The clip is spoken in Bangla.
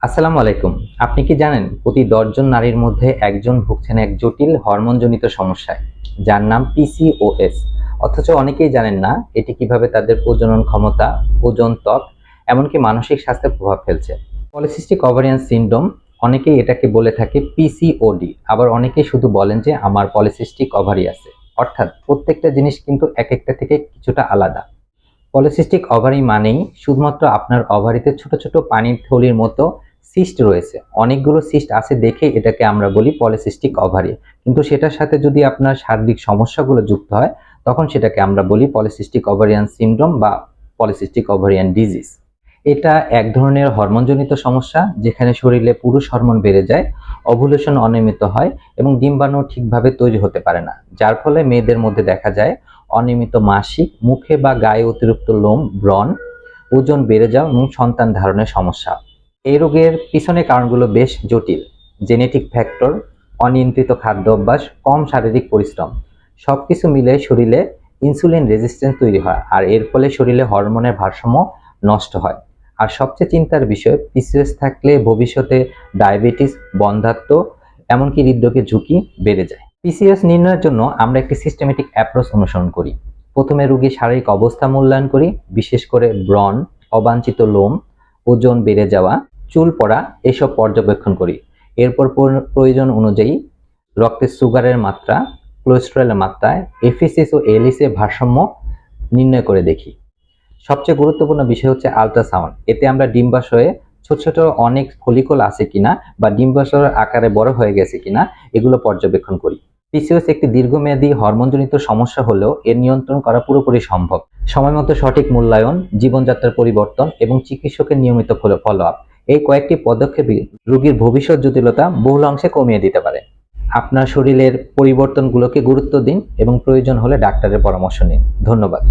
আসসালামু আলাইকুম। আপনি কি জানেন প্রতি ১০ জন নারীর মধ্যে একজন ভুগছেন এক জটিল হরমোনজনিত সমস্যায়, যার নাম পিসিওএস। অথচ অনেকেই জানেন না এটি কিভাবে তাদের প্রজনন ক্ষমতা, ওজন, ত্বক, এমনকি মানসিক স্বাস্থ্যে প্রভাব ফেলছে। পলিসিস্টিক ওভারিয়ান সিনড্রোম, অনেকেই এটাকে বলে থাকে পিসিওডি। আবার অনেকেই শুধু বলেন যে আমার পলিসিস্টিক ওভারি আছে। অর্থাৎ প্রত্যেকটা জিনিস কিন্তু একেকটা থেকে কিছুটা আলাদা। পলিসিস্টিক ওভারি মানেই শুধুমাত্র আপনার ওভারিতে ছোট ছোট পানির থলির মতো সিস্ট রয়েছে। অনেকগুলো সিস্ট আছে দেখে এটাকে আমরা বলি পলিসিস্টিক ওভারি। কিন্তু সেটার সাথে যদি আপনার শারীরিক সমস্যাগুলো যুক্ত হয়, তখন সেটাকে আমরা বলি পলিসিস্টিক ওভারিয়ান সিনড্রোম বা পলিসিস্টিক ওভারিয়ান ডিজিজ। এটা এক ধরনের হরমোনজনিত সমস্যা, যেখানে শরীরে পুরুষ হরমোন বেড়ে যায়, ওভুলেশন অনিয়মিত হয় এবং ডিম্বাণু ঠিকভাবে তৈরি হতে পারে না, যার ফলে মেয়েদের মধ্যে দেখা যায় অনিয়মিত মাসিক, মুখে বা গায়ে অতিরিক্ত লোম, ব্রণ, ওজন বেড়ে যাওয়া এবং সন্তান ধারণের সমস্যা। এই রোগের পিছনে কারণগুলো বেশ জটিল। জেনেটিক ফ্যাক্টর, অনিয়ন্ত্রিত খাদ্য অভ্যাস, কম শারীরিক পরিশ্রম, সবকিছু মিলে শরীরে ইনসুলিন রেজিস্ট্যান্স তৈরি হয়, আর এর ফলে শরীরে হরমোনের ভারসাম্য নষ্ট হয়। আর সবচেয়ে চিন্তার বিষয়, পিসিওএস থাকলে ভবিষ্যতে ডায়াবেটিস, বন্ধ্যাত্ব, এমনকি হৃদরোগের ঝুঁকি বেড়ে যায়। পিসিওএস নির্ণয়ের জন্য আমরা একটি সিস্টেমেটিক অ্যাপ্রোচ অনুসরণ করি। প্রথমে রোগীর শারীরিক অবস্থা মূল্যায়ন করি, বিশেষ করে ব্রণ, অবাঞ্ছিত লোম, ওজন বেড়ে যাওয়া, চুল পড়া, এসব পর্যবেক্ষণ করি। এরপর প্রয়োজন অনুযায়ী রক্তের সুগারের মাত্রা, কোলেস্টেরলের মাত্রা, এফএসএস ও এলএস এর ভারসাম্য নির্ণয় করে দেখি। সবচেয়ে গুরুত্বপূর্ণ বিষয় হচ্ছে আল্ট্রাসাউন্ড। এতে আমরা ডিম্বাশয়ে ছোট ছোট অনেক ফলিকল আছে কিনা বা ডিম্বাশয়ের আকারে বড় হয়ে গেছে কিনা এগুলো পর্যবেক্ষণ করি। পিসিওএস একটি দীর্ঘমেয়াদী হরমোনজনিত সমস্যা হলেও এর নিয়ন্ত্রণ করা পুরোপুরি সম্ভব। সময়মতো সঠিক মূল্যায়ন, জীবনযাত্রার পরিবর্তন এবং চিকিৎসকের নিয়মিত ফলো আপ, এই কয়েকটি পদক্ষেপই রোগীর ভবিষ্যৎ জটিলতা বহুল অংশে কমিয়ে দিতে পারে। আপনার শরীরের পরিবর্তনগুলোকে গুরুত্ব দিন এবং প্রয়োজন হলে ডাক্তারের পরামর্শ নিন। ধন্যবাদ।